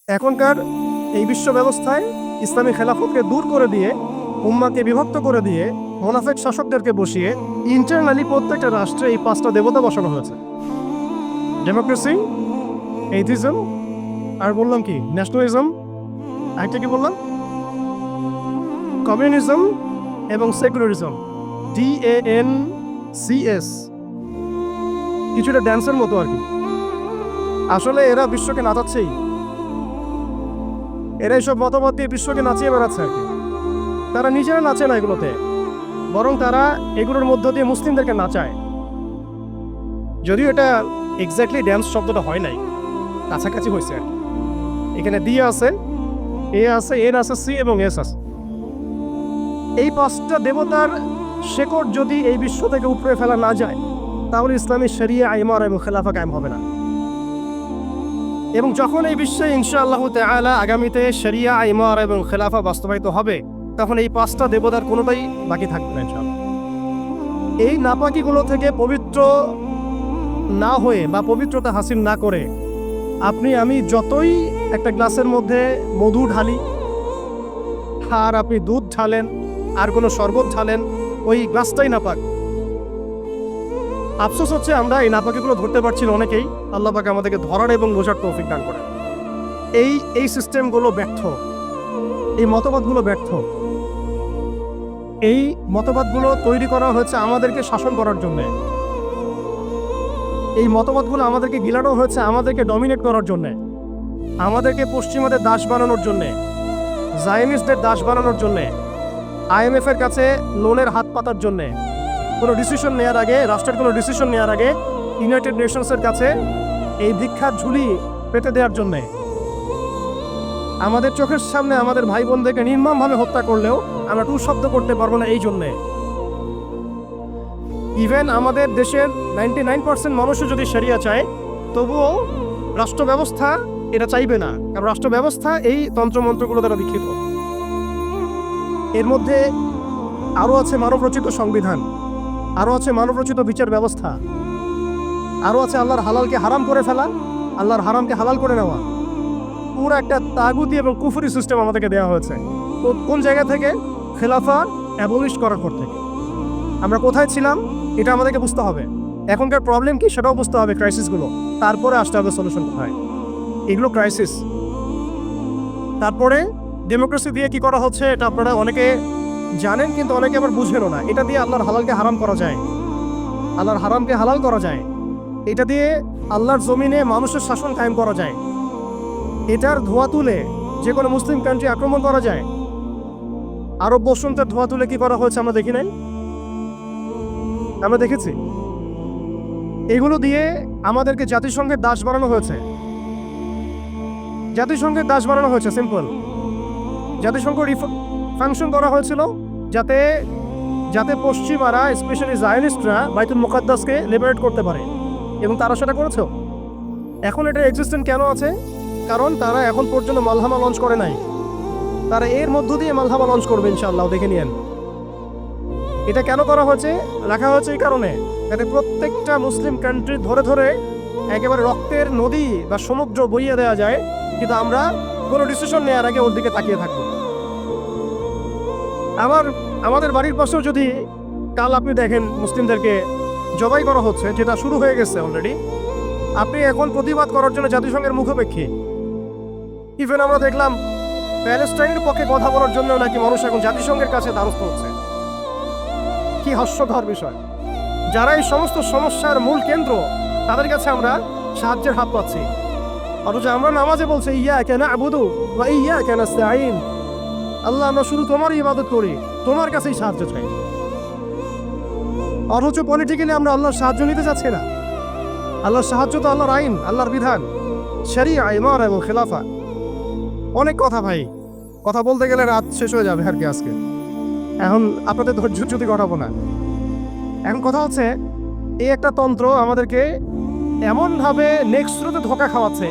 এখনকার এই বিশ্ব ব্যবস্থায় ইসলামী খেলাফতকে দূর করে দিয়ে, উম্মাকে বিভক্ত করে দিয়ে, মোনাফেক শাসকদেরকে বসিয়ে ইন্টারনালি প্রত্যেকটা রাষ্ট্রে এই 5টা দেবতা বসানো হয়েছে। ডেমোক্রেসি, এইথিজম, আর বললাম কি ন্যাশনালিজম, একটা কি বললাম, কমিউনিজম এবং সেকুলারিজম, DANCS, কিছুটা ড্যান্সের মতো আর কি। আসলে এরা বিশ্বকে নাচাচ্ছেই, এরা এইসব মতবাদ দিয়ে বিশ্বকে নাচিয়ে বেড়াচ্ছে আর কি। তারা নিজেরা নাচে না এগুলোতে, বরং তারা এগুলোর মধ্য দিয়ে মুসলিমদেরকে নাচায়। যদিও এটা এক্স্যাক্টলি ড্যান্স শব্দটা হয় নাই, কাছাকাছি হয়েছে আর কি। এখানে ডি আছে, এ আছে, এন আছে, সি এবং এস আছে। এই 5টা দেবতার শেকড় যদি এই বিশ্ব থেকে উপড়ে ফেলা না যায়, তাহলে ইসলামী শরিয়া, ইমারা এবং খেলাফা কায়েম হবে না। এবং যখন এই বিশ্বে ইনশাআল্লাহ তাআলা আগামীতে শরিয়া, ইমারা এবং খেলাফা বাস্তবায়িত হবে, তখন এই 5টা দেবতার কোনোটাই বাকি থাকবে না ইনশাআল্লাহ। এই নাপাকিগুলো থেকে পবিত্র না হয়ে বা পবিত্রতা হাসিল না করে আপনি আমি যতই একটা গ্লাসের মধ্যে মধু ঢালি, আর আপনি দুধ ঢালেন, আর কোনো শরবত ঢালেন, ওই গ্লাসটাই নাপাক। আফসোস হচ্ছে আমরা এই নাপাকিগুলো ধরতে পারছি না অনেকেই। আল্লাহ পাক আমাদেরকে ধরার এবং বোঝার তৌফিক দান করেন। এই সিস্টেমগুলো ব্যর্থ, এই মতবাদগুলো ব্যর্থ। এই মতবাদগুলো তৈরি করা হয়েছে আমাদেরকে শাসন করার জন্য। এই মতবাদগুলো আমাদেরকে গিলানো হয়েছে আমাদেরকে ডমিনেট করার জন্য, আমাদেরকে পশ্চিমাদের দাস বানানোর জন্যে, জায়নিস্টদের দাস বানানোর জন্যে, IMF এর কাছে লোনের হাত পাতার জন্যে, কোনো ডিসিশন নেওয়ার আগে, রাষ্ট্রের কোনো ডিসিশন নেওয়ার আগে ইউনাইটেড নেশনসের কাছে এই ভিক্ষার ঝুলি পেতে দেওয়ার জন্যে। আমাদের চোখের সামনে আমাদের ভাই বোনদেরকে নির্মমভাবে হত্যা করলেও আমরা টু শব্দ করতে পারবো না এই জন্যে। ইভেন আমাদের দেশের 99% মানুষও যদি শরিয়া চায়, তবুও রাষ্ট্র ব্যবস্থা এটা চাইবে না, কারণ রাষ্ট্র ব্যবস্থা এই তন্ত্রমন্ত্রগুলো দ্বারা দীক্ষিত। এর মধ্যে আরও আছে মানবরচিত সংবিধান, আরও আছে মানবরচিত বিচার ব্যবস্থা, আরও আছে আল্লাহর হালালকে হারাম করে ফেলা, আল্লাহর হারামকে হালাল করে নেওয়া। পুরো একটা তাগুতি এবং কুফরি সিস্টেম আমাদেরকে দেওয়া হয়েছে। তো কোন জায়গা থেকে? খেলাফা অ্যাবলিশ করার পর থেকে। আমরা কোথায় ছিলাম এটা আমাদেরকে বুঝতে হবে। এখনকার প্রবলেম কি সেটাও বুঝতে হবে, ক্রাইসিসগুলো। তারপরে আসতে হবে সলিউশন কোথায়। এগুলো ক্রাইসিস। তারপরে ডেমোক্রেসি দিয়ে কি করা হচ্ছে এটা আপনারা অনেকে জানেন, কিন্তু অনেকে আবার বুঝেনও না। এটা দিয়ে আল্লাহর হালালকে হারাম করা যায়, আল্লাহর হারামকে হালাল করা যায়। এটা দিয়ে আল্লাহর জমিনে মানুষের শাসন কায়েম করা যায়। এটার ধোয়া তুলে যে কোনো মুসলিম কান্ট্রি আক্রমণ করা যায়। আরব বসন্তের ধোয়া তুলে কি করা হয়েছে আমরা দেখি নাই? আমরা দেখেছি। এগুলো দিয়ে আমাদেরকে জাতিসংঘের দাস বানানো হয়েছে। জাতিসংঘের দাস বানানো হয়েছে, সিম্পল। জাতিসংঘ ফাংশন করা হয়েছিল যাতে যাতে পশ্চিমারা, স্পেশালি জায়নিস্টরা বাইতুল মুকাদ্দাসকে লিবারেট করতে পারে, এবং তারা সেটা করেছে। এখন এটা এক্সিস্টেন্ট কেন আছে? কারণ তারা এখন পর্যন্ত মালহামা লঞ্চ করে নাই। তারা এর মধ্য দিয়ে মালহামা লঞ্চ করবে ইনশাআল্লাহ, দেখে নিয়েন। এটা কেন করা হয়েছে? রাখা হয়েছে এই কারণে, যাতে প্রত্যেকটা মুসলিম কান্ট্রি ধরে ধরে একেবারে রক্তের নদী বা সমুদ্র বইয়ে দেওয়া যায়, কিন্তু আমরা কোনো ডিসিশন নেওয়ার আগে ওর দিকে তাকিয়ে থাকবো। আমাদের বাড়ির পাশেও যদি কাল আপনি দেখেন মুসলিমদেরকে জবাই করা হচ্ছে, যেটা শুরু হয়ে গেছে অলরেডি, আপনি এখন প্রতিবাদ করার জন্য জাতিসংঘের মুখোপেক্ষী। ইভেন আমরা দেখলাম প্যালেস্টাইনের পক্ষে কথা বলার জন্য নাকি মানুষ এখন জাতিসংঘের কাছে দ্বারস্থ হচ্ছে। কি হাস্যকর বিষয়! যারা এই সমস্ত সমস্যার মূল কেন্দ্র, তাদের কাছে আমরা সাহায্যের হাত পাচ্ছি। অথচ আমরা নামাজে বলছি ইয়্যাকা না'বুদু ওয়া ইয়্যাকা নাস্তাঈন, আল্লাহ আমরা শুধু তোমারই ইবাদত করি, তোমার কাছেই সাহায্য চাই। অথচ পলিটিক্যালি আমরা আল্লাহর সাহায্য নিতে চাচ্ছি না। আল্লাহর সাহায্য তো আল্লাহর আইন, আল্লাহর বিধান, শরিয়া, ইমারা এবং খেলাফা। অনেক কথা ভাই, কথা বলতে গেলে রাত শেষ হয়ে যাবে আর কি আজকে। এখন আপনাদের ধৈর্য যদি ঘটাবো না। এখন কথা হচ্ছে, এই একটা তন্ত্র আমাদেরকে এমনভাবে নেক্সট স্রোতে ধোঁকা খাওয়াচ্ছে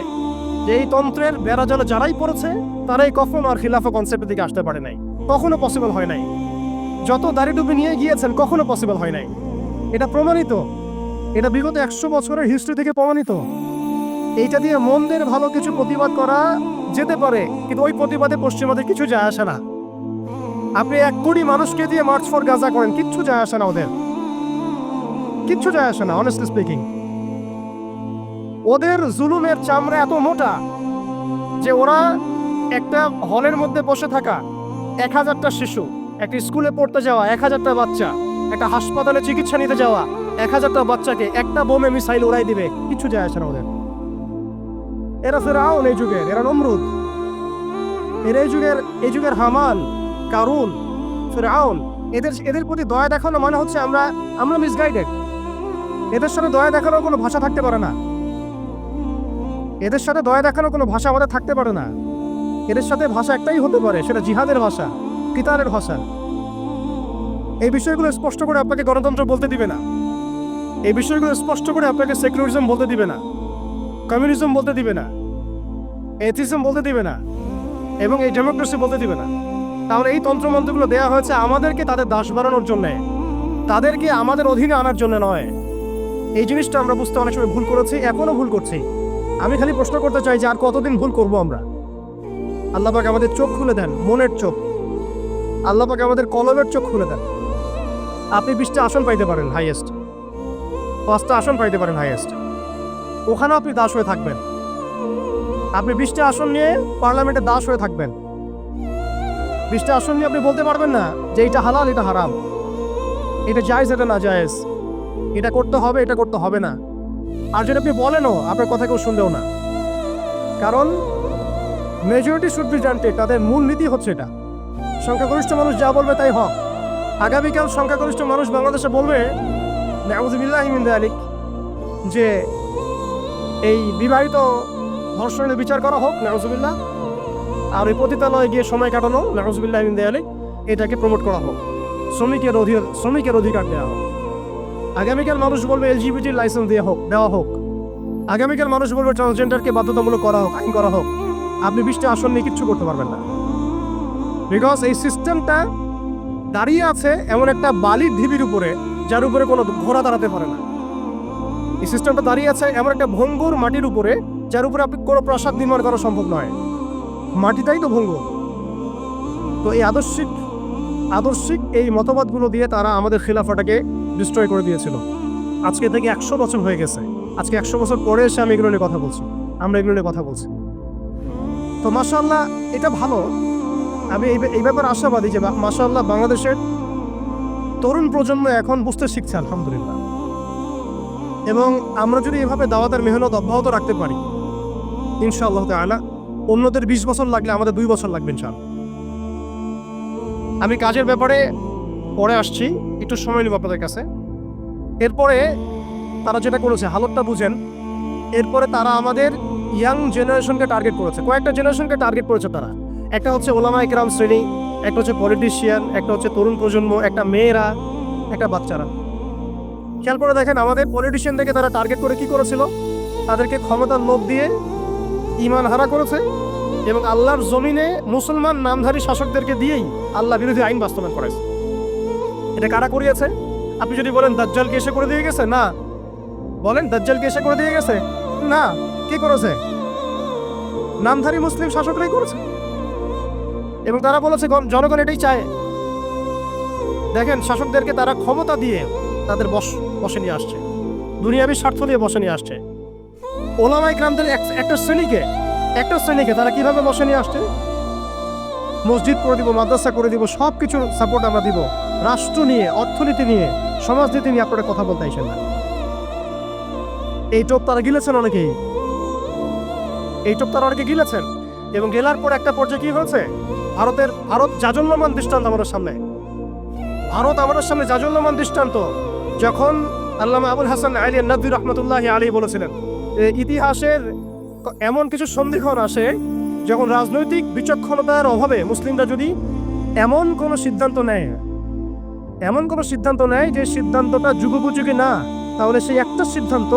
যে এই তন্ত্রের বেড়াজালে যারাই পড়েছে তারাই কখনো আর খিলাফা কনসেপ্টের দিকে আসতে পারে নাই, কখনো পসিবল হয় নাই। যত দাড়ি টুপি নিয়ে গিয়েছেন কখনো পসিবল হয় নাই। এটা প্রমাণিত, এটা বিগত 100 বছরের হিস্ট্রি থেকে প্রমাণিত। এইটা দিয়ে মন্দের ভালো কিছু প্রতিবাদ করা যেতে পারে, কিন্তু ওই প্রতিবাদে পশ্চিমাদের কিছু যায় আসে না। আপনি 1 কোটি মানুষকে দিয়ে মার্চ ফর গাজা করেন, কিচ্ছু যায় আসে না, ওদের কিচ্ছু যায় আসে না। অনেস্টলি স্পিকিং, ওদের জুলুমের চামড়া এত মোটা যে ওরা একটা হলের মধ্যে বসে থাকা 1000টা শিশু, একটা স্কুলে পড়তে যাওয়া 1000টা বাচ্চা, একটা হাসপাতালে চিকিৎসা নিতে যাওয়া 1000টা বাচ্চাকে একটা বোমে মিসাইল উড়াই দিবে, কিছু যায় আসে না ওদের। এরা ফেরাউন এই যুগের, এরা নমরুদ, এরা এই যুগের হামান, কারুন, ফেরাউন। এদের প্রতি দয়া দেখানো মানে হচ্ছে আমরা মিসগাইডেড। এদের সাথে দয়া দেখানোর কোনো ভাষা থাকতে পারে না। এদের সাথে দয়া দেখানোর কোনো ভাষা আমাদের থাকতে পারে না। এদের সাথে ভাষা একটাই হতে পারে, সেটা জিহাদের ভাষা, কিতালের ভাষা। এই বিষয়গুলো স্পষ্ট করে আপনাকে গণতন্ত্র বলতে দিবে না। এই বিষয়গুলো স্পষ্ট করে আপনাকে সেকুলারিজম বলতে দিবে না, কমিউনিজম বলতে দিবে না, এথিজম বলতে দিবে না, এবং এই ডেমোক্রেসি বলতে দিবে না। তাহলে এই তন্ত্রমন্ত্রগুলো দেওয়া হয়েছে আমাদেরকে তাদের দাস বানানোর জন্য, তাদেরকে আমাদের অধীনে আনার জন্য নয়। এই জিনিসটা আমরা বুঝতে অনেক সময় ভুল করেছি, এখনো ভুল করছি। আমি খালি প্রশ্ন করতে চাই যে আর কতদিন ভুল করব আমরা? আল্লাহ পাক আমাদের চোখ খুলে দেন, মনের চোখ। আল্লাহ পাক আমাদের কলমের চোখ খুলে দেন। আপনি 20টা আসন পাইতে পারেন হাইয়েস্ট, 5টা আসন পাইতে পারেন হাইয়েস্ট, ওখানেও আপনি দাস হয়ে থাকবেন। আপনি 20টা আসন নিয়ে পার্লামেন্টে দাস হয়ে থাকবেন। 20টা আসন নিয়ে আপনি বলতে পারবেন না যে এটা হালাল, এটা হারাম, এটা জায়েজ, এটা না জায়েজ, এটা করতে হবে, এটা করতে হবে না। আর যদি আপনি বলেনও, আপনার কথা কেউ শুনবেও না। কারণ মেজরিটি শুড বি গ্রান্টেড, তাদের মূল নীতি হচ্ছে এটা, সংখ্যাগরিষ্ঠ মানুষ যা বলবে তাই হক। আগামীকাল সংখ্যাগরিষ্ঠ মানুষ বাংলাদেশে বলবে নাউযুবিল্লাহি মিন যালিক, যে এই বিবাহিত ধর্ষণের বিচার করা হোক, নাউযুবিল্লাহ, আর এই পতিতালয়ে গিয়ে সময় কাটানো, নাউযুবিল্লাহি মিন যালিক, এটাকে প্রমোট করা হোক, শ্রমিকের অধিকার দেওয়া হোক। আগামীকাল মানুষ বলবে এলজিবিটি লাইসেন্স দেওয়া হোক। আগামীকাল মানুষ বলবে ট্রান্সজেন্ডারকে বাধ্যতামূলক করা হোক, আইন করা হোক। আপনি 20টা আসন নিয়ে কিচ্ছু করতে পারবেন না। বিকজ এই সিস্টেমটা দাঁড়িয়ে আছে এমন একটা বালির ঢিবির উপরে, যার উপরে কোনো ঘোড়া দাঁড়াতে পারে না। এই সিস্টেমটা দাঁড়িয়ে আছে এমন একটা ভঙ্গুর মাটির উপরে, যার উপরে আপনি কোনো প্রাসাদ নির্মাণ করা সম্ভব নয়। মাটিটাই তো ভঙ্গুর। তো এই আদর্শিক এই মতবাদগুলো দিয়ে তারা আমাদের খিলাফাটাকে ডিস্ট্রয় করে দিয়েছিল। আজকে থেকে 100 বছর হয়ে গেছে। আজকে 100 বছর পরে এসে আমি এগুলো নিয়ে কথা বলছি, আমরা এগুলো নিয়ে কথা বলছি। তো মাশাআল্লাহ, এটা ভালো। আমি এই ব্যাপারে আশাবাদী যে মাশাআল্লাহ বাংলাদেশের তরুণ প্রজন্ম এখন বুঝতে শিখছে, আলহামদুলিল্লাহ। এবং আমরা যদি এভাবে দাওয়াতের মেহনত অব্যাহত রাখতে পারি, ইনশাআল্লাহ তাআলা অন্যদের 20 বছর লাগলে আমাদের 2 বছর লাগবে ইনশাআল্লাহ। আমি কাজের ব্যাপারে পরে আসছি, একটু সময় নেব আপনাদের কাছে। এরপরে তারা যেটা করেছে, হালতটা বুঝেন। এরপরে তারা আমাদের ইয়াং জেনারেশনকে টার্গেট করেছে, কয়েকটা জেনারেশনকে টার্গেট করেছে তারা। একটা হচ্ছে ওলামায়ে কেরাম শ্রেণী, একটা হচ্ছে পলিটিশিয়ান, একটা হচ্ছে তরুণ প্রজন্ম, একটা মেয়েরা, একটা বাচ্চারা। খেয়াল করে দেখেন, আমাদের পলিটিশিয়ানদেরকে তারা টার্গেট করে কি করেছিল? তাদেরকে ক্ষমতার লোভ দিয়ে ঈমান হারা করেছে, এবং আল্লাহর জমিনে মুসলমান নামধারী শাসকদেরকে দিয়েই আল্লাহ বিরোধী আইন বাস্তবায়ন করেছে। এটা কারা করিয়েছে? আপনি যদি বলেন দাজ্জালকে এসে করে দিয়ে গেছে, না। বলেন দাজ্জালকে এসে করে দিয়ে গেছে, না। কে করেছে? নামধারী মুসলিম শাসকরাই করেছে। এবং তারা বলেছে জনগণ এটাই চায়। দেখেন, শাসকদেরকে তারা ক্ষমতা দিয়ে তাদের বসে নিয়ে আসছে, দুনিয়াবী স্বার্থ দিয়ে বসে নিয়ে আসছে। ওলামায়ে কেরামদের একটা শ্রেণীকে তারা কিভাবে বসে নিয়ে আসছে? মসজিদ করে দিব, মাদ্রাসা করে দিব, সব কিছুর সাপোর্ট আমরা দিব। রাষ্ট্র নিয়ে, অর্থনীতি নিয়ে, সমাজনীতি নিয়ে আপনারা কথা বলতে আইসেন না। এই টোপ তারা গিলেছেন অনেকেই, গিলেছেন। এবং গেলার পর একটা পর্যায়ে কি হয়েছে? ভারত জাজল্যমান দৃষ্টান্ত আমাদের সামনে। জাজল্যমান দৃষ্টান্ত। যখন আল্লামা আবুল হাসান আলী নদভী রহমতুল্লাহি আলাইহি বলেছিলেন, ইতিহাসের এমন কিছু সন্ধিক্ষণ আসে যখন রাজনৈতিক বিচক্ষণতার অভাবে মুসলিমরা যদি এমন কোনো সিদ্ধান্ত নেয় যে সিদ্ধান্তটা যুগোপযোগী না, তাহলে সেই একটা সিদ্ধান্ত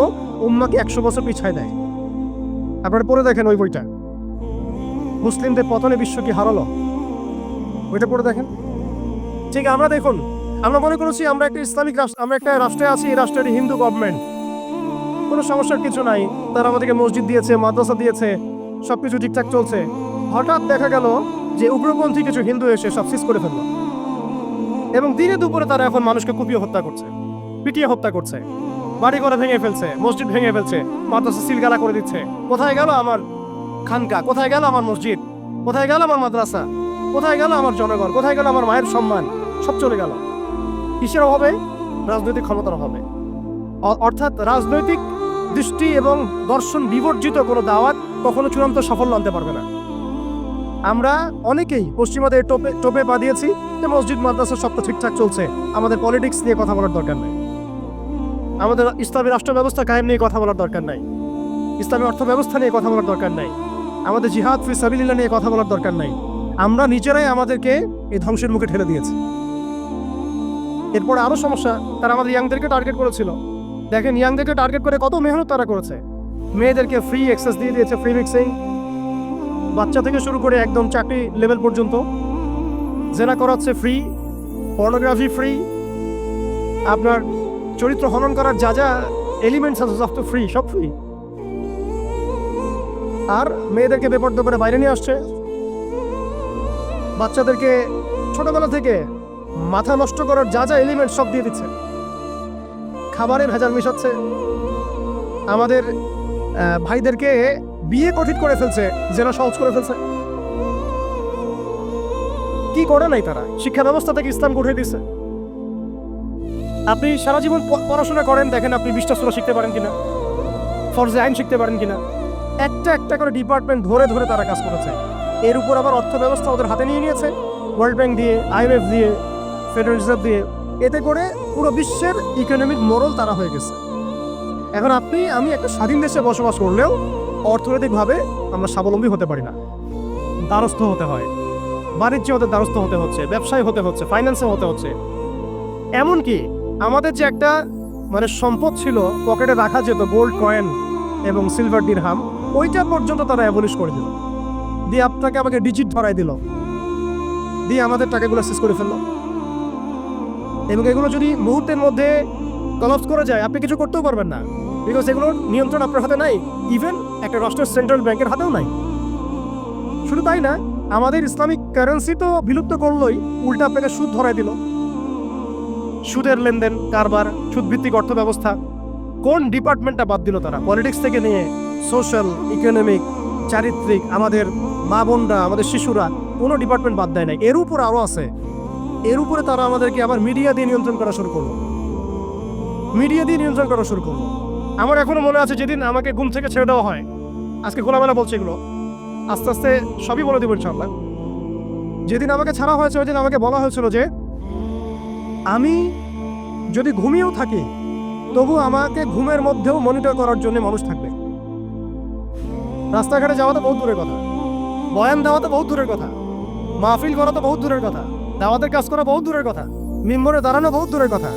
উম্মাহকে 100 বছর পিছায় দেয়। আপনারা পড়ে দেখেন ওই বইটা, মুসলিমদের পতনে বিশ্ব কি হারালো, ওইটা পড়ে দেখেন। ঠিক আমরা দেখুন, আমরা মনে করেছি আমরা একটা ইসলামিক রাষ্ট্র, আমরা একটা রাষ্ট্রে আছি, এই রাষ্ট্রের হিন্দু গভর্নমেন্ট, কোনো সমস্যার কিছু নাই। তারা আমাদেরকে মসজিদ দিয়েছে, মাদ্রাসা দিয়েছে, সবকিছু ঠিকঠাক চলছে। হঠাৎ দেখা গেল যে উগ্রপন্থী কিছু হিন্দু এসে সব সিজ করে ফেললো এবং দিনে দুপুরে তারা এখন মানুষকে কুপিয়ে হত্যা করছে, পিটিয়ে হত্যা করছে, বাড়ি ঘর ভেঙে ফেলছে, মসজিদ ভেঙে ফেলছে, মাদ্রাসা সিলগালা করে দিচ্ছে। কোথায় গেল আমার খানকা, কোথায় গেল আমার মসজিদ, কোথায় গেল আমার মাদ্রাসা, কোথায় গেল আমার জনগণ, কোথায় গেল আমার মায়ের সম্মান, সব চলে গেল। কিসের অভাবে? রাজনৈতিক ক্ষমতার অভাবে। অর্থাৎ রাজনৈতিক দৃষ্টি এবং দর্শন বিবর্জিত কোনো দাওয়াত কখনো চূড়ান্ত সাফল্য আনতে পারবে না। আমরা অনেকেই পশ্চিমাদের টোপে পা দিয়েছি যে মসজিদ মাদ্রাসা সব তো ঠিকঠাক চলছে, আমাদের পলিটিক্স নিয়ে কথা বলার দরকার নেই, আমাদের ইসলামী রাষ্ট্র ব্যবস্থা কায়েম নিয়ে কথা বলার দরকার নাই, ইসলামী অর্থ ব্যবস্থা নিয়ে কথা বলার দরকার নাই, আমাদের জিহাদ ফি সাবিলিল্লাহ নিয়ে কথা বলার দরকার নাই। আমরা নিজেরাই আমাদেরকে এই ধ্বংসের মুখে ঠেলে দিয়েছি। এরপর আরো সমস্যা, তারা আমাদের ইয়াংদেরকে টার্গেট করেছিল। দেখেন ইয়াংদেরকে টার্গেট করে কত মেহনত তারা করেছে। মেয়েদেরকে ফ্রি অ্যাক্সেস দিয়ে দিয়েছে, ফ্রি মিক্সিং, বাচ্চা থেকে শুরু করে একদম চাকরি লেভেল পর্যন্ত জেনা করাচ্ছে ফ্রি, পর্নোগ্রাফি ফ্রি, আপনার চরিত্র হনন করার যা যা এলিমেন্টস আছে সব তো ফ্রি, সব ফ্রি। আর মেয়েদেরকে বেপর্দা করে বাইরে নিয়ে আসছে, বাচ্চাদেরকে ছোটবেলা থেকে মাথা নষ্ট করার যা যা এলিমেন্ট সব দিয়ে দিচ্ছে, খাবারে ভেজাল মিশাচ্ছে, আমাদের ভাইদেরকে বিয়ে কঠিন করে ফেলছে, জেনা সহজ করে ফেলছে। কি করে নাই তারা? শিক্ষা ব্যবস্থা থেকে ইসলামকে উঠে দিচ্ছে। আপনি সারা জীবন পড়াশোনা করেন, দেখেন আপনি 20টা সূরা শিখতে পারেন কিনা, ফরজে আইন শিখতে পারেন কিনা। একটা একটা করে ডিপার্টমেন্ট ধরে ধরে তারা কাজ করেছে। এর উপর আবার অর্থ ব্যবস্থা ওদের হাতে নিয়ে নিয়েছে, ওয়ার্ল্ড ব্যাংক দিয়ে, IMF দিয়ে, ফেডারেল রিজার্ভ দিয়ে। এতে করে পুরো বিশ্বের ইকোনমিক মোড়ল তারা হয়ে গেছে। এখন আপনি আমি একটা স্বাধীন দেশে বসবাস করলেও অর্থনৈতিকভাবে আমরা স্বাবলম্বী হতে পারি না, দ্বারস্থ হতে হয়, বাণিজ্যে ওদের দ্বারস্থ হতে হচ্ছে, ব্যবসায় হতে হচ্ছে, ফাইন্যান্সে হতে হচ্ছে। এমনকি আমাদের যে একটা সম্পদ ছিল পকেটে রাখা যেত, গোল্ড কয়েন এবং সিলভার দিরহাম, ওইটা পর্যন্ত তারা অ্যাবলিশ করে দিল, দিয়ে আপনাকে আমাকে ডিজিট ধরাই দিল, দিয়ে আমাদের টাকাগুলো শেষ করে ফেললো। এবং এগুলো যদি মুহূর্তের মধ্যে কলাপস করে যায়, আপনি কিছু করতেও পারবেন না, বিকজ এগুলোর নিয়ন্ত্রণ আপনার হাতে নাই, ইভেন একটা রাষ্ট্রের সেন্ট্রাল ব্যাংকের হাতেও নাই। শুধু তাই না, আমাদের ইসলামিক কারেন্সি তো বিলুপ্ত করলোই, উল্টা আপনাকে সুদ ধরাই দিল, সুদের লেনদেন, কারবার, সুদভিত্তিক অর্থ ব্যবস্থা। কোন ডিপার্টমেন্টটা বাদ দিল তারা? পলিটিক্স থেকে নিয়ে সোশ্যাল, ইকোনমিক, চারিত্রিক, আমাদের মা বোনরা, আমাদের শিশুরা, কোনো ডিপার্টমেন্ট বাদ দেয় নাই। এর উপর আরও আছে। এর উপরে তারা আমাদেরকে আবার মিডিয়া দিয়ে নিয়ন্ত্রণ করা শুরু করলো, মিডিয়া দিয়ে নিয়ন্ত্রণ করা শুরু করলো। আমার এখনো মনে আছে যেদিন আমাকে ঘুম থেকে ছেড়ে দেওয়া হয়, আজকে খোলামেলা বলছে এগুলো, আস্তে আস্তে সবই বলে দেবো ইনশাআল্লাহ। যেদিন আমাকে ছাড়া হয়েছে ওই দিন আমাকে বলা হয়েছিল যে আমি যদি ঘুমিয়েও থাকি তবু আমাকে ঘুমের মধ্যেও মনিটর করার জন্য মানুষ থাকবে। রাস্তাঘাটে যাওয়া তো বহুত দূরের কথা, বয়ান দেওয়া তো বহুত দূরের কথা, মাহফিল করা তো বহুত দূরের কথা, দাওয়াতের কাজ করা বহুত দূরের কথা, মিম্বরে দাঁড়ানো বহুত দূরের কথা।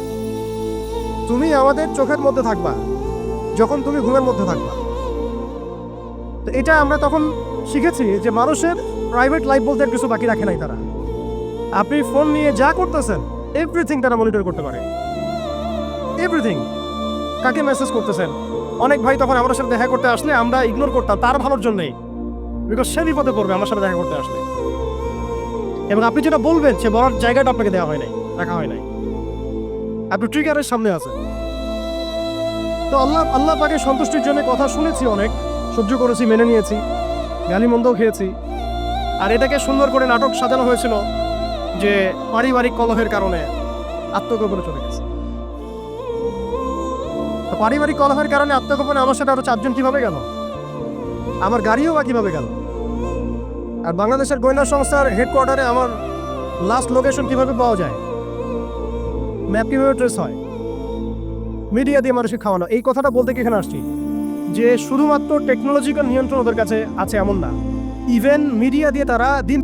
তুমি আমাদের চোখের মধ্যে থাকবা যখন তুমি ঘুমের মধ্যে থাকবা। তো এটা আমরা তখন শিখেছি যে মানুষের প্রাইভেট লাইফ বলতে কিছু বাকি রাখে নাই তারা। আপনি ফোন নিয়ে যা করতেছেন এভরিথিং তারা মনিটর করতে পারে, এভরিথিং। কাকে মেসেজ করতেছেন? অনেক ভাই তখন আমার সাথে দেখা করতে আসলে আমরা ইগনোর করতাম তার ভালোর জন্যই, বিকজ সে বিপদে পড়বে আমার সাথে দেখা করতে আসলে। এবং আপনি যেটা বলবেন সে বলার জায়গাটা আপনাকে দেওয়া হয় নাই, রাখা হয় নাই, আপনি ট্রিগারের সামনে আছেন। তো আল্লাহ পাকে সন্তুষ্টির জন্য কথা শুনেছি, অনেক সহ্য করেছি, মেনে নিয়েছি, গালি মন্দও খেয়েছি। আর এটাকে সুন্দর করে নাটক সাজানো হয়েছিল যে পারিবারিক কলহের কারণে আত্মগোপনে চলে গেছে। পারিবারিক কলহের কারণে আত্মগোপনে আমার সাথে আরো 4 জন কিভাবে গেল, আমার গাড়িও বা কিভাবে গেল। আর বাংলাদেশের গোয়েন্দা সংস্থার হেডকোয়ার্টারে আমার লাস্ট লোকেশন কিভাবে পাওয়া যায়, ম্যাপ কিভাবে ট্রেস হয়, মিডিয়া দিয়ে মানুষকে খাওয়ানো। এই কথাটা বলতে কি এখানে আসছি যে শুধুমাত্র টেকনোলজিক্যাল নিয়ন্ত্রণ ওদের কাছে আছে এমন না, ইভেন মিডিয়া দিয়ে তারা দিন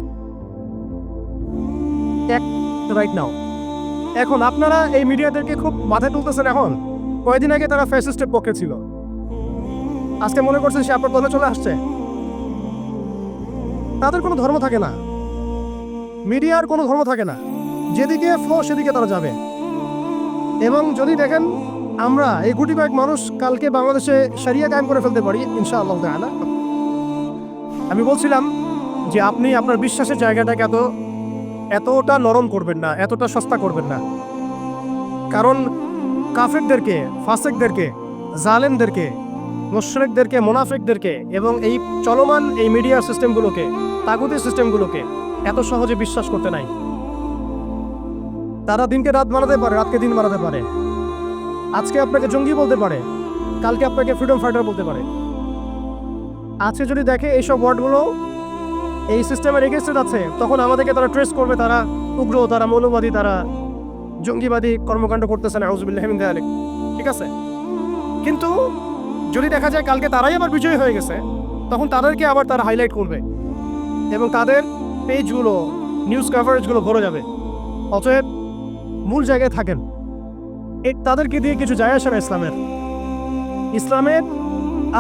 রাইট নাও। এখন আপনারা এই মিডিয়াদেরকে খুব মাথায় তুলতেছেন। এখন কয়েকদিন আগে তারা ফ্যাসিস্টের পক্ষে ছিল, আজকে মনে করছেন সে আপনার দলে চলে আসছে। তাদের কোনো ধর্ম থাকে না, মিডিয়ার কোনো ধর্ম থাকে না, যেদিকে ফ্লো সেদিকে তারা যাবে। এবং যদি দেখেন আমরা এই গুটি কয়েক মানুষ কালকে বাংলাদেশে শরিয়া কায়েম করে ফেলতে পারি ইনশাআল্লাহ তাআলা। আমি বলছিলাম যে আপনি আপনার বিশ্বাসের জায়গাটাকে এতটা নরম করবেন না, এতটা সস্তা করবেন না। কারণ কাফেরদেরকে, ফাসেকদেরকে, জালেমদেরকে, মুশরিকদেরকে, মুনাফিকদেরকে এবং এই চলমান এই মিডিয়া সিস্টেমগুলোকে, তাগুতি সিস্টেমগুলোকে এত সহজে বিশ্বাস করতে নাই। তারা দিনকে রাত বানাতে পারে, রাতকে দিন বানাতে পারে। আজকে আপনাকে জঙ্গি বলতে পারে, কালকে আপনাকে ফ্রিডম ফাইটার বলতে পারে। আজকে যদি দেখে এইসব ওয়ার্ডগুলো এই সিস্টেমের এগেনস্টে যাচ্ছে, তখন আমাদেরকে তারা ট্রেস করবে, তারা উগ্র, তারা মৌলবাদী, তারা জঙ্গিবাদী কর্মকাণ্ড করতেছে না, আউযুবিল্লাহি মিন যালিক। ঠিক আছে, কিন্তু যদি দেখা যায় কালকে তারাই আবার বিজয়ী হয়ে গেছে, তখন তাদেরকে আবার তারা হাইলাইট করবে এবং তাদের পেজগুলো, নিউজ কভারেজগুলো ভরে যাবে। অতএব মূল জায়গায় থাকেন। তাদেরকে দিয়ে কিছু যায় আসে না। ইসলামের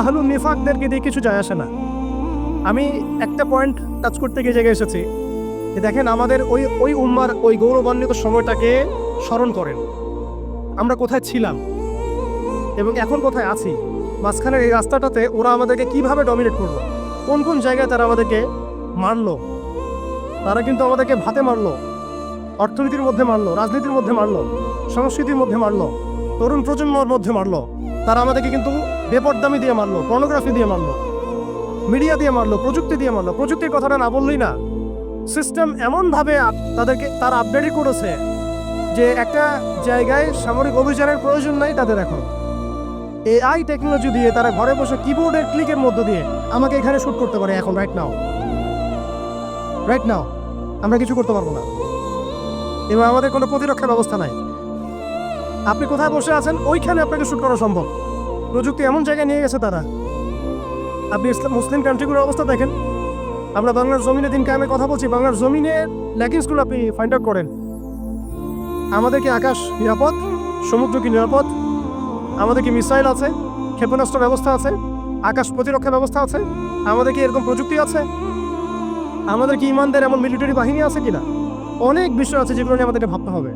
আহলুন নিফাকদেরকে দিয়ে কিছু যায় আসে না। আমি একটা পয়েন্ট টাচ করতে গিয়ে জায়গায় এসেছি যে দেখেন, আমাদের ওই উম্মার ওই গৌরবান্বিত সময়টাকে স্মরণ করেন। আমরা কোথায় ছিলাম এবং এখন কোথায় আছি। মাঝখানের এই রাস্তাটাতে ওরা আমাদেরকে কিভাবে ডমিনেট করলো, কোন কোন জায়গায় তারা আমাদেরকে মারলো। তারা কিন্তু আমাদেরকে ভাতে মারলো, অর্থনীতির মধ্যে মারলো, রাজনীতির মধ্যে মারলো, সংস্কৃতির মধ্যে মারলো, তরুণ প্রজন্মের মধ্যে মারলো। তারা আমাদেরকে কিন্তু বেপরদামি দিয়ে মারলো, পর্নোগ্রাফি দিয়ে মারলো, মিডিয়া দিয়ে মারলো, প্রযুক্তি দিয়ে মারলো। প্রযুক্তির কথাটা না বললেই না। সিস্টেম এমনভাবে তারা আপডেট করেছে যে একটা জায়গায় সামরিক অভিযানের প্রয়োজন নাই তাদের। এখন এআই টেকনোলজি দিয়ে তারা ঘরে বসে কিবোর্ডের ক্লিকের মধ্য দিয়ে আমাকে এখানে শুট করতে পারে। এখন রাইট নাও আমরা কিছু করতে পারবো না এবং আমাদের কোনো প্রতিরক্ষা ব্যবস্থা নাই। আপনি কোথায় বসে আছেন ওইখানে আপনাকে শুট করা সম্ভব। প্রযুক্তি এমন জায়গায় নিয়ে গেছে তারা। আপনি মুসলিম কান্ট্রিগুলোর অবস্থা দেখেন। আমরা বাংলার জমিনে দিন কায়েমের কথা বলছি, বাংলার জমিনের ল্যাকিংসগুলো আপনি ফাইন্ড আউট করেন। আমাদের কি আকাশ নিরাপদ? সমুদ্র কি নিরাপদ? আমাদের কি মিসাইল আছে, ক্ষেপণাস্ত্র ব্যবস্থা আছে, আকাশ প্রতিরক্ষা ব্যবস্থা আছে? আমাদের কি এরকম প্রযুক্তি আছে? আমাদের কি ইমানদের এমন মিলিটারি বাহিনী আছে কিনা? অনেক বিষয় আছে যেগুলো নিয়ে আমাদেরকে ভাবতে হবে।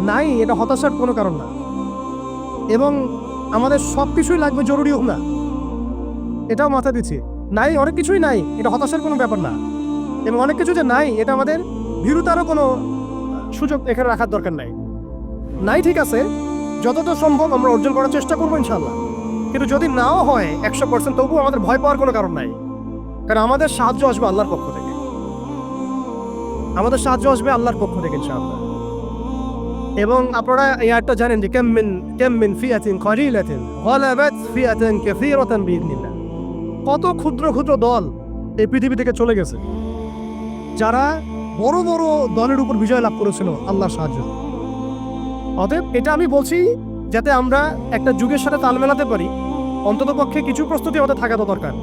নাই, এটা হতাশার কোনো কারণ না। এবং আমাদের সব কিছুই লাগবে, জরুরি হোক না, এটাও মাথা দিচ্ছি। নাই, অনেক কিছুই নাই, এটা হতাশার কোনো ব্যাপার না। এবং অনেক কিছু যে নাই, এটা আমাদের ভীরুতারও কোনো সুযোগ এখানে রাখার দরকার নাই। ঠিক আছে, যতটা সম্ভব আমরা অর্জন করার চেষ্টা করবো ইনশাল্লাহ। কিন্তু যদি নাও হয় 100%, তবুও আমাদের ভয় পাওয়ার কোনো কারণ নাই। কারণ আমাদের সাহায্য আসবে আল্লাহর পক্ষ থেকে। ইনশাআল্লাহ। এবং আপনারা এই আয়াতটা জানেন যে কাম মিন ফিআতিন কালিলাতিন গালাবাত ফিআতান কাসীরাতান বিইذنিল্লাহ। কত ক্ষুদ্র ক্ষুদ্র দল এই পৃথিবী থেকে চলে গেছে, যারা বড় বড় দলের উপর বিজয় লাভ করেছিল আল্লাহর সাহায্য। অতএব এটা আমি বলছি যাতে আমরা একটা যুগের সাথে তাল মেলাতে পারি। অন্ততপক্ষে কিছু প্রস্তুতি আমাদের থাকা তো দরকার।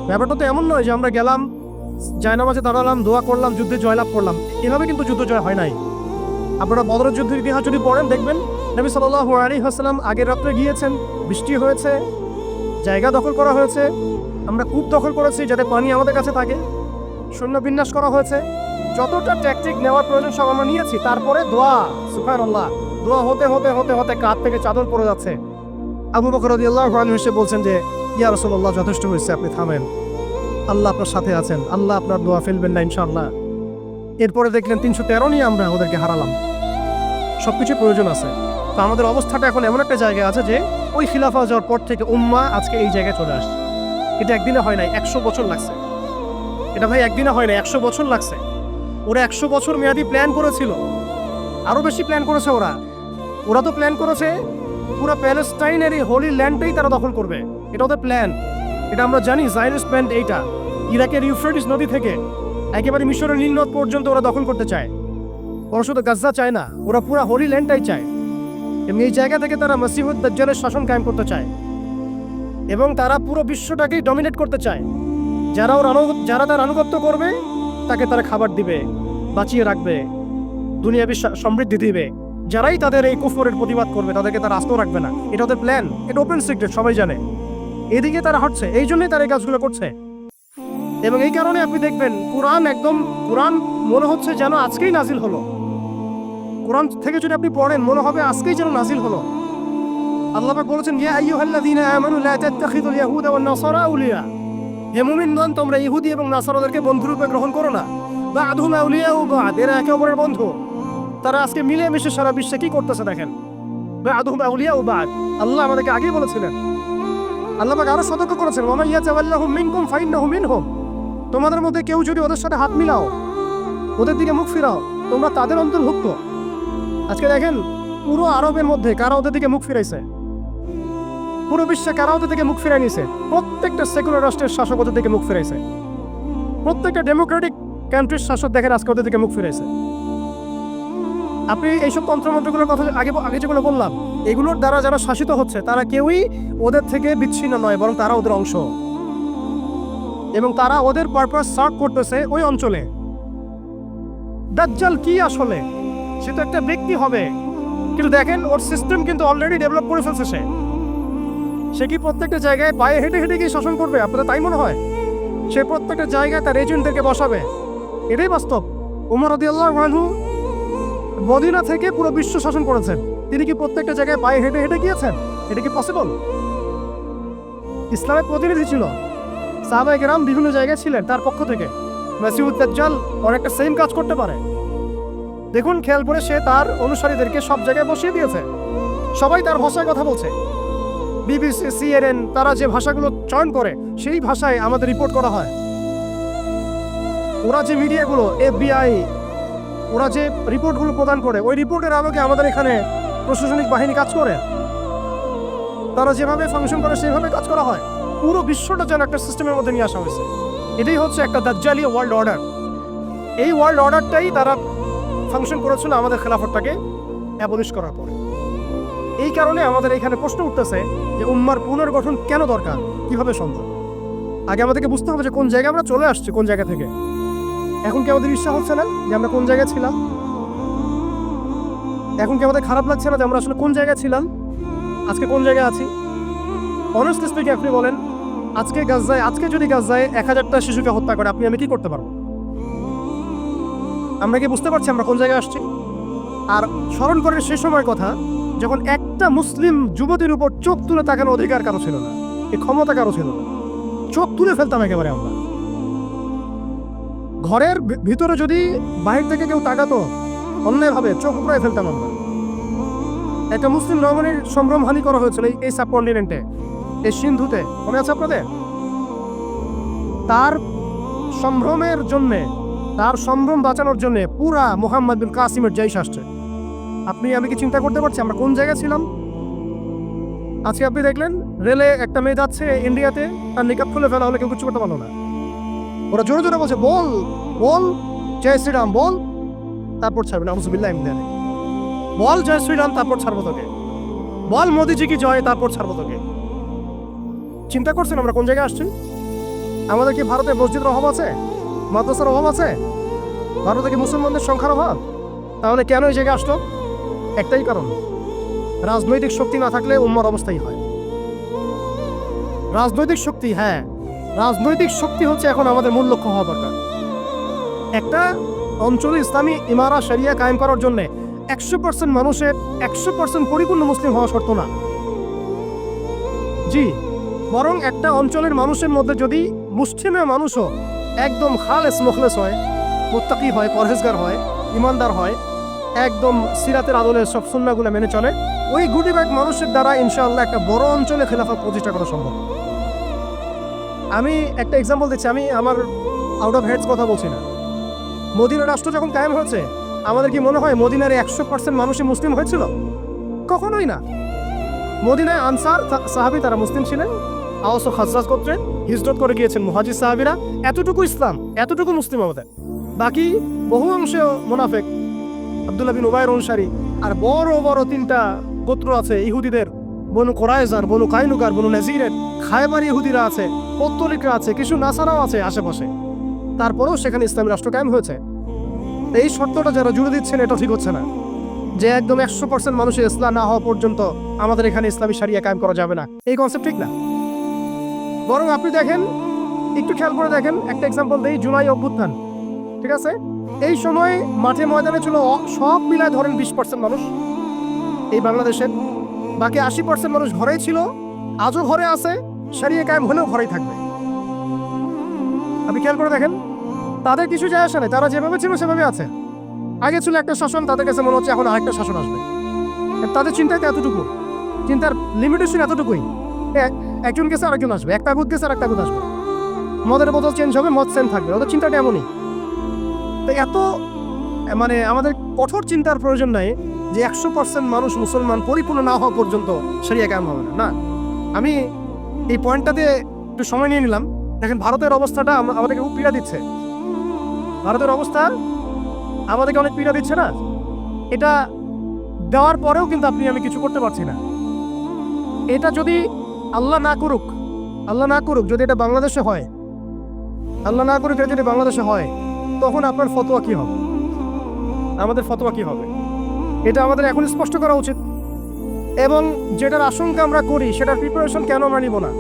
ব্যাপারটা তো এমন নয় যে আমরা গেলাম, জায়নামাজে দাঁড়ালাম, দোয়া করলাম, যুদ্ধে জয়লাভ করলাম। এভাবে কিন্তু যুদ্ধ জয় হয় নাই। আপনারা বদরের যুদ্ধের ইতিহাস যদি পড়েন, দেখবেন নবী সাল্লাল্লাহু আলাইহি ওয়াসাল্লাম আগের রাত্রে গিয়েছেন, বৃষ্টি হয়েছে, জায়গা দখল করা হয়েছে, আমরা কূপ দখল করেছি যাতে পানি আমাদের কাছে থাকে, সৈন্য বিন্যাস করা হয়েছে, যতটা ট্যাকটিক নেওয়ার প্রয়োজন সব আমরা নিয়েছি। তারপরে দোয়া, সুবহানাল্লাহ, দোয়া হতে হতে হতে হতে কাঁধ থেকে চাদর পড়ে যাচ্ছে। আবু বকর রাদিয়াল্লাহু আনহু এসে বলছেন যে ইয়া রাসূলুল্লাহ, যথেষ্ট হয়েছে, আপনি থামেন, আল্লাহ আপনার সাথে আছেন, আল্লাহ আপনার দোয়া ফেলবেন না ইনশাআল্লাহ। এরপরে দেখলেন 313 নিয়ে আমরা ওদেরকে হারালাম। সবকিছু প্রয়োজন আছে। তো আমাদের অবস্থাটা এখন এমন একটা জায়গায় আছে যে ওই খিলাফা যাওয়ার পর থেকে উম্মাহ আজকে এই জায়গায় চলে আসছে। এটা একদিনে হয় নাই, 100 বছর লাগছে। এটা ভাই একদিনে হয় নাই, 100 বছর লাগছে। ওরা 100 বছর মেয়াদি প্ল্যান করেছিল, আরো বেশি প্ল্যান করেছে। ওরা তো প্ল্যান করেছে পুরো প্যালেস্টাইনের এই হোলি ল্যান্ডটাই তারা দখল করবে। এটা ওদের প্ল্যান, এটা আমরা জানি। জায়নাস ব্যান্ড এইটা ইরাকের ইউফ্রেটিস নদী থেকে একেবারে মিশরের নীল নদ পর্যন্ত ওরা দখল করতে চায়। ওরা শুধু গাজ্জা চায় না, ওরা পুরো হোলি ল্যান্ডটাই চায়। এবং এই জায়গা থেকে তারা মসিহুদ দাজ্জালের শাসন কায়েম করতে চায় এবং তারা পুরো বিশ্বটাকেই ডমিনেট করতে চায়। যারা তার আনুগত্য করবে তাকে তারা খাবার দিবে, বাঁচিয়ে রাখবে, দুনিয়াবী সমৃদ্ধি দিবে। যারাই তাদের এই কুফরের প্রতিবাদ করবে তাদেরকে তারা আস্ত রাখবে না। এটা ওদের প্ল্যান, এটা ওপেন সিক্রেট, সবাই জানে। এদিকে তারা হচ্ছে, এই জন্যই তারা এই কাজগুলো করছে। এবং এই কারণে আপনি দেখবেন কোরআন মনে হচ্ছে যেন আজকেই নাজিল হলো। কোরআন থেকে যদি আপনি পড়েন মনে হবে আজকেই যেন নাজিল হলো। আল্লাহ পাক বলেছেন, ইয়া আইয়ুহাল্লাযীনা আমানু লা তাত্তাখিযুল ইয়াহুদা ওয়ান নাসারা আউলিয়া। হে মুমিনগণ, তোমরা ইহুদি এবং নাসারাদেরকে বন্ধুরূপে গ্রহণ করো না। বা'দুহুম আউলিয়াউ বা'দ, এরা একে অপরের বন্ধু। তারা আজকে মিলেমিশে সারা বিশ্বে কি করতেছে দেখেন। বা'দুহুম আউলিয়াউ বা'দ, আল্লাহ আমাদেরকে আগেই বলেছিলেন। আল্লাহ পাক আরো সতর্ক করেছেন, ওয়া মান ইয়াতাওয়াল্লাহুম মিনকুম ফাইন্নাহু মিনহুম। তোমাদের মধ্যে কেউ যদি ওদের সাথে হাত মিলাও, ওদের দিকে মুখ ফিরাও, তোমরা তাদের অন্তর্ভুক্ত। আজকে দেখেন পুরো আরবের মধ্যে কারা ওদের দিকে মুখ ফিরাইছে, পুরো বিশ্বে কারা ওদের দিকে মুখ ফিরাই নিছে। প্রত্যেকটা সেকুলার রাষ্ট্রের শাসক ওদের দিকে মুখ ফিরাইছে। প্রত্যেকটা ডেমোক্রেটিক কান্ট্রির শাসক দেখেন আজকে ওদের দিকে মুখ ফিরাইছে। আপনি এইসব তন্ত্রমন্ত্রগুলোর কথা আগে যেগুলো বললাম, এগুলোর দ্বারা যারা শাসিত হচ্ছে তারা কেউই ওদের থেকে বিচ্ছিন্ন নয়, বরং তারা ওদের অংশ, এবং তারা ওদের পারপাস সার্ভ করতেছে ওই অঞ্চলে। দাজ্জাল কি আসলে? সে তো একটা ব্যক্তি হবে, কিন্তু দেখেন ওর সিস্টেম কিন্তু অলরেডি ডেভেলপ করে ফেলছে। সে কি প্রত্যেকটা জায়গায় পায়ে হেঁটে হেঁটে গিয়ে শাসন করবে? আপনাদের তাই মনে হয়? সে প্রত্যেকটা জায়গায় তার এজেন্টদেরকে বসাবে। এটাই বাস্তব। উমর রাদিয়াল্লাহু আনহু মদিনা থেকে পুরো বিশ্ব শাসন করেছেন। তিনি কি প্রত্যেকটা জায়গায় পায়ে হেঁটে হেঁটে গিয়েছেন? এটা কি পসিবল? ইসলামের প্রতিনিধি ছিল, সাহাবায়ে কেরাম বিভিন্ন জায়গায় ছিলেন তার পক্ষ থেকে। মাসিহুদ দাজ্জাল অনেকটা সেম কাজ করতে পারে। দেখুন, খেয়াল করে সে তার অনুসারীদেরকে সব জায়গায় বসিয়ে দিয়েছে। সবাই তার ভাষায় কথা বলছে। বিবিসি, সিএনএন, তারা যে ভাষাগুলো চয়ন করে সেই ভাষায় আমাদের রিপোর্ট করা হয়। ওরা যে মিডিয়াগুলো, FBI, ওরা যে রিপোর্টগুলো প্রদান করে, ওই রিপোর্টের আলোকে আমাদের এখানে প্রশাসনিক বাহিনী কাজ করে। তারা যেভাবে ফাংশন করে সেইভাবে কাজ করা হয়। পুরো বিশ্বটা যেন একটা সিস্টেমের মধ্যে নিয়ে আসা হয়েছে। এটাই হচ্ছে একটা দাজ্জালীয় ওয়ার্ল্ড অর্ডার। এই ওয়ার্ল্ড অর্ডারটাই তারা ফাংশন করেছিল আমাদের খেলাফতটাকে অ্যাবলিশ করার পরে। এই কারণে আমাদের এখানে প্রশ্ন উঠতেছে যে উম্মার পুনর্গঠন কেন দরকার, কিভাবে সম্ভব? আগে আমাদেরকে বুঝতে হবে যে কোন জায়গায় আমরা চলে আসছি, কোন জায়গা থেকে। এখন কি আমাদের ইচ্ছা হচ্ছে না যে আমরা কোন জায়গায় ছিলাম? এখন কি আমাদের খারাপ লাগছে না যে আমরা আসলে কোন জায়গায় ছিলাম, আজকে কোন জায়গায় আছি? অনেস্টলি স্পিকিং, আপনি বলেন আজকে যদি গাজায় 1000টা শিশুকে হত্যা করে, আপনি আমি কি করতে পারবো? আমরা কি বুঝতে পারছি আমরা কোন জায়গায় আসছি? আর স্মরণ করেন সেই সময়ের কথা যখন একটা মুসলিম যুবতীর উপর চোখ তুলে তাকানো অধিকার কারো ছিল না, এই ক্ষমতা কারো ছিল না। চোখ তুলে ফেলতাম একেবারে আমরা। ঘরের ভিতরে যদি বাহির থেকে কেউ তাকাতো অন্যায়ভাবে, চোখ উপড়ায় ফেলতাম আমরা। একটা মুসলিম রমণীর সম্ভ্রমহানি করা হয়েছিল এই সাবকন্টিনেন্টে, এই সিন্ধুতে, মনে আছে আপনাদের? তার সম্ভ্রমের জন্যে, তার সম্ভ্রম বাঁচানোর জন্য পুরা মুহাম্মদ বিন কাসিমের জৈশ আসছে। আপনি আমি কি চিন্তা করতে পারছি আমরা কোন জায়গায় ছিলাম? আজকে আপনি দেখলেন রেলে একটা মেয়ে যাচ্ছে ইন্ডিয়াতে, তার নিকাব খুলে ফেলা হলে কেউ কিছু করতে পারলো না। ওরা জোরে জোরে বলছে, বল বল জয় শ্রীরাম বল, তারপর ছাড়বে না, আউযুবিল্লাহি মিনাশ যালিক। বল জয় শ্রীরাম, তারপর ছাড়বো তোকে। বল মোদিজি কি জয়, তারপর ছাড়বো তোকে। চিন্তা করছেন আমরা কোন জায়গায় আসছি? আমাদের কি ভারতে মসজিদের অভাব আছে, মাদ্রাসার অভাব আছে? ভারতে কি মুসলমানদের সংখ্যার অভাব? তাহলে কেন এই জায়গায় আসলো? একটাই কারণ, রাজনৈতিক শক্তি না থাকলে উম্মার অবস্থাই হয়। রাজনৈতিক শক্তি, হ্যাঁ, রাজনৈতিক শক্তি হচ্ছে এখন আমাদের মূল লক্ষ্য হওয়া দরকার। একটা অঞ্চলে ইসলামী ইমারা শরিয়া কায়েম করার জন্য 100% মানুষের 100% পরিপূর্ণ মুসলিম হওয়া শর্ত না। জি, বরং একটা অঞ্চলের মানুষের মধ্যে যদি মুসলিমের মানুষও একদম খালেস মুখলেস হয়, মুত্তাকি হয়, পরহেজগার হয়, ইমানদার হয়, একদম সিরাতের আদলের সব সুন্নাহগুলো মেনে চলে, ওই গুটি কয়েক মানুষের দ্বারা ইনশাআল্লাহ একটা বড় অঞ্চলে খেলাফত প্রতিষ্ঠা করা সম্ভব। আমি একটা এক্সাম্পল দিচ্ছি, আমি আমার আউট অফ হেডস কথা বলছি না। মদিনা রাষ্ট্র যখন কায়েম হয়েছে, আমাদের কি মনে হয় মদিনার 100% মানুষই মুসলিম হয়েছিল? কখনোই না। মদিনায় আনসার সাহাবী তারা মুসলিম ছিলেন, আওস ও খাজরাজ গোত্রে হিজরত করে গিয়েছেন মুহাজির সাহাবীরা। এতটুকু ইসলাম, এতটুকু মুসলিম আমাদের। বাকি বহু অংশে মুনাফিক, আব্দুল্লাহ বিন উবাইর অনুসারী, আর বড় বড় 3টা গোত্র আছে ইহুদিদের, বনু কোরাইজার, বনু কাইনুকার, বনু নাজিরের, খায়বার ইহুদিরা আছে, পত্তলিকরা আছে, কিছু নাসারাও আছে আশেপাশে। তারপরেও সেখানে ইসলামী রাষ্ট্র কায়েম হয়েছে। এই শর্তটা যারা জুড়ে দিচ্ছেন এটা ঠিক হচ্ছে না, যে একদম 100% মানুষের ইসলাম না হওয়া পর্যন্ত আমাদের এখানে ইসলামী শরিয়া কায়েম করা যাবে না, এই কনসেপ্ট ঠিক না। বরং আপনি দেখেন, একটু খেয়াল করে দেখেন, একটা এক্সাম্পল দেই, জুলাই অভ্যুত্থান, ঠিক আছে? এই সময় মাঠে ময়দানে ছিল সব মিলায় ধরেন 20% মানুষ এই বাংলাদেশের, বাকি 80% মানুষ ঘরেই ছিল, আজও ঘরে আছে, শরিয়া কায়েম হলেও ঘরেই থাকবে। আপনি খেয়াল করে দেখেন, তাদের কিছু যায় আসে না, তারা যেভাবে ছিল সেভাবে আছে। আগে ছিল একটা শাসন, তাদের কাছে মনে হচ্ছে এখন আরেকটা শাসন আসবে। তাদের চিন্তাতে এতটুকু, চিন্তার লিমিটেশন এতটুকুই। একজন গেছে আরেকজন আসবে, একটা তাগুত গেছে আর একটা তাগুত আসবে, মদের বোতল চেঞ্জ হবে, মদ সেম থাকবে, ওদের চিন্তাটা এমনই। তো এত মানে আমাদের কঠোর চিন্তার প্রয়োজন নাই যে 100% মানুষ মুসলমান পরিপূর্ণ না হওয়া পর্যন্ত শরিয়া কায়েম হবে না। আমি এই পয়েন্টটাতে একটু সময় নিয়ে নিলাম। দেখেন ভারতের অবস্থাটা আমাদেরকে খুব পীড়া দিচ্ছে। ভারতের অবস্থা আমাদেরকে অনেক পীড়া দিচ্ছে না? এটা দেওয়ার পরেও কিন্তু আমি কিছু করতে পারছি না। এটা যদি আল্লাহ না করুক যদি এটা বাংলাদেশে হয়, আল্লাহ না করুক যদি বাংলাদেশে হয়, তখন আপনার ফতোয়া কি হবে, আমাদের ফতোয়া কি হবে, এটা আমাদের এখন স্পষ্ট করা উচিত। এবং যেটার আশঙ্কা আমরা করি সেটার প্রিপারেশন কেন আমরা নিব না?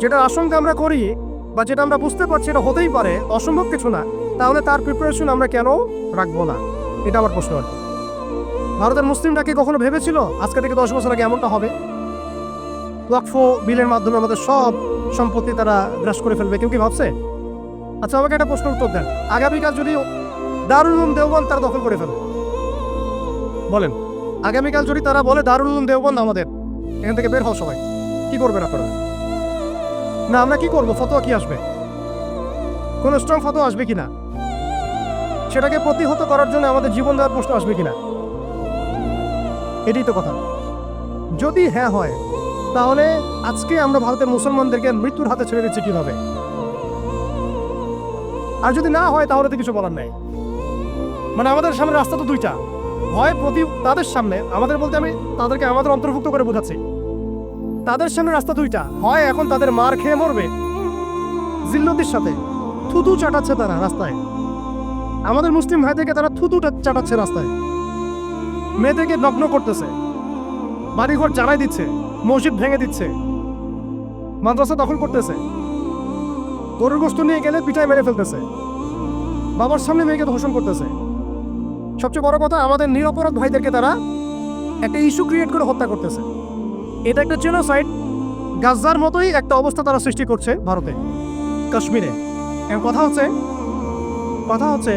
যেটার আশঙ্কা আমরা করি বা যেটা আমরা বুঝতে পারছি এটা হতেই পারে, অসম্ভব কিছু না, তাহলে তার প্রিপারেশন আমরা কেন রাখবো না? এটা আমার প্রশ্ন। আর ভারতের মুসলিমরা কি কখনো ভেবেছিল আজকে থেকে 10 বছর আগে এমনটা হবে? ওয়াকফ বিলের মাধ্যমে আমাদের সব সম্পত্তি তারা গ্রাস করে ফেলবে, কেউ কি ভাবছে? আচ্ছা আমাকে একটা প্রশ্ন উত্তর দেন, আগামীকাল যদি দারুল উলুম দেওবন্দ তারা দখল করে ফেলে, বলেন আগামীকাল যদি তারা বলে দারুল উলুম দেওবন্দ আমাদের, এখান থেকে বের হও সবাই, কি করবেন আপনারা? না আমরা কি করবো? ফতোয়া কি আসবে? কোন স্ট্রং ফতোয়া আসবে কিনা? সেটাকে প্রতিহত করার জন্য আমাদের জীবন দেওয়ার প্রশ্ন আসবে কিনা? এটাই তো কথা। যদি হ্যাঁ হয়, তাহলে আজকে আমরা ভারতের মুসলমানদেরকে মৃত্যুর হাতে ছেড়ে দিচ্ছি কিভাবে? আর যদি না হয় তাহলে তো কিছু বলার নাই। মানে আমাদের সামনে রাস্তা তো দুইটা, হয় তাদের সামনে, আমাদের বলতে আমি তাদেরকে আমাদের অন্তর্ভুক্ত করে বোঝাচ্ছি, তাদের সামনে রাস্তা দুইটা, হয় এখন তাদের মার খেয়ে মরবে জিল্লতির সাথে, থুতু চাটাচ্ছে তারা রাস্তায়, আমাদের মুসলিম ভাইদেরকে তারা থুতু চাটাচ্ছে রাস্তায়, মেয়েদেরকে নগ্ন করতেছে, বাড়িঘর জ্বালাই দিচ্ছে, মসজিদ ভেঙে দিচ্ছে, মাদ্রাসা দখল করতেছে, গরুর গোশত নিয়ে গেলে পিঠায় মেরে ফেলতেছে, বাবার সামনে মেয়েকে ধর্ষণ করতেছে। সবচেয়ে বড় কথা, আমাদের নিরপরাধ ভাইদেরকে তারা একটা ইস্যু ক্রিয়েট করে হত্যা করতেছে। এটা একটা জেনোসাইড, গাজার মতোই একটা অবস্থা তারা সৃষ্টি করছে ভারতে, কাশ্মীরে। এখন কথা হচ্ছে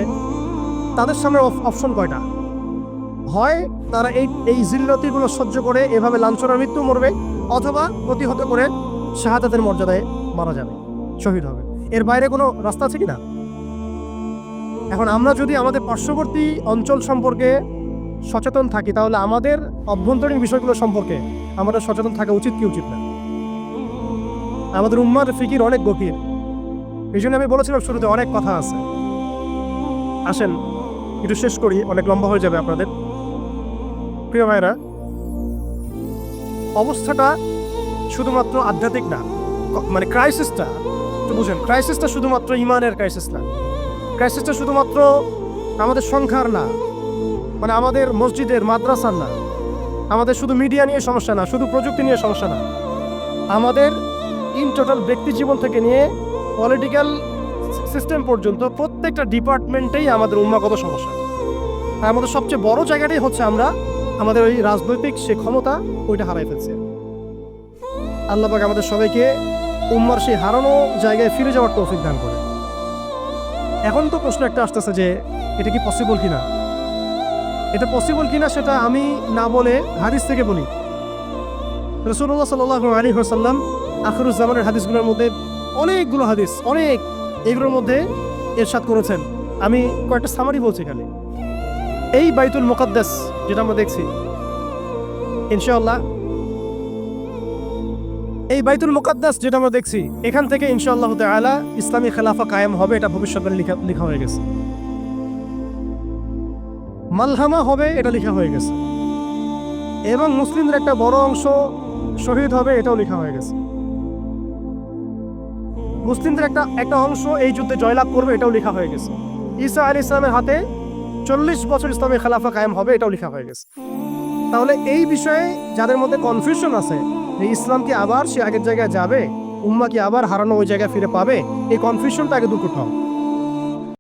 তাদের সামনে অপশন কয়টা? হয় তারা এই জিল্লতিগুলো সহ্য করে এভাবে লাঞ্ছনার মৃত্যু মরবে, অথবা প্রতিহত করে শাহাদাতের মর্যাদায় মারা যাবে, শহীদ হবে। এর বাইরে কোনো রাস্তা আছে কিনা? এখন আমরা যদি আমাদের পার্শ্ববর্তী অঞ্চল সম্পর্কে সচেতন থাকি, তাহলে আমাদের অভ্যন্তরীণ বিষয়গুলো সম্পর্কে আমাদের সচেতন থাকা উচিত কি উচিত না? আমাদের উম্মার ফিকির অনেক গভীর, এই জন্য আমি বলেছিলাম শুরুতে অনেক কথা আছে। আসেন একটু শেষ করি, অনেক লম্বা হয়ে যাবে আপনাদের। প্রিয় ভাইরা, অবস্থাটা শুধুমাত্র আধ্যাত্মিক না, মানে ক্রাইসিসটা একটু বুঝেন, ক্রাইসিসটা শুধুমাত্র ইমানের ক্রাইসিস না, ক্রাইসিসটা শুধুমাত্র আমাদের সংখ্যার না, মানে আমাদের মসজিদের মাদ্রাসার না, আমাদের শুধু মিডিয়া নিয়ে সমস্যা না, শুধু প্রযুক্তি নিয়ে সমস্যা না, আমাদের ইন টোটাল ব্যক্তি জীবন থেকে নিয়ে পলিটিক্যাল সিস্টেম পর্যন্ত প্রত্যেকটা ডিপার্টমেন্টেই আমাদের উম্মাগত সমস্যা। আর আমাদের সবচেয়ে বড় জায়গাটাই হচ্ছে আমরা আমাদের ওই রাজনৈতিক সে ক্ষমতা ওইটা হারাই ফেলছে। আল্লাহ পাক আমাদের সবাইকে উম্মার সেই হারানো জায়গায় ফিরে যাওয়ার তৌফিক দান করে। এখন তো প্রশ্ন একটা আসতেছে যে এটা কি পসিবল কিনা, এটা পসিবল কিনা সেটা আমি না বলে হাদিস থেকে বলি। রাসূলুল্লাহ সাল্লাল্লাহু আলাইহি ওয়াসাল্লাম আখিরুজ জামানের হাদিসগুলোর মধ্যে অনেকগুলো হাদিস, এইগুলোর মধ্যে ইরশাদ করেছেন। আমি কয়েকটা সামারি বলছি এখানে। এই বাইতুল মুকাদ্দাস যেটা আমরা দেখছি, ইনশাআল্লাহ এই বাইতুল মুকাদ্দাস যেটা আমরা দেখছি, এখান থেকে ইনশাআল্লাহ তাআলা ইসলামী খেলাফা কায়েম হবে, এটা ভবিষ্যৎবাণী লেখা হয়ে গেছে। মালহামা হবে, এটা লেখা হয়ে গেছে। এবং মুসলিমদের একটা বড় অংশ শহীদ হবে, এটাও লেখা হয়ে গেছে। মুসলিমদের একটা অংশ এই যুদ্ধে জয়লাভ করবে, এটাও লেখা হয়ে গেছে। ঈসা আলাইহিস সালামের হাতে 40 বছর ইসলামী খেলাফা কায়েম হবে, এটাও লেখা হয়ে গেছে। তাহলে এই বিষয়ে যাদের মধ্যে কনফিউশন আছে যে ইসলাম কি আবার সে আগের জায়গায় যাবে, উম্মাহ কি আবার হারানো ওই জায়গায় ফিরে পাবে, এই কনফিউশনটা আগে দূর করতে হবে।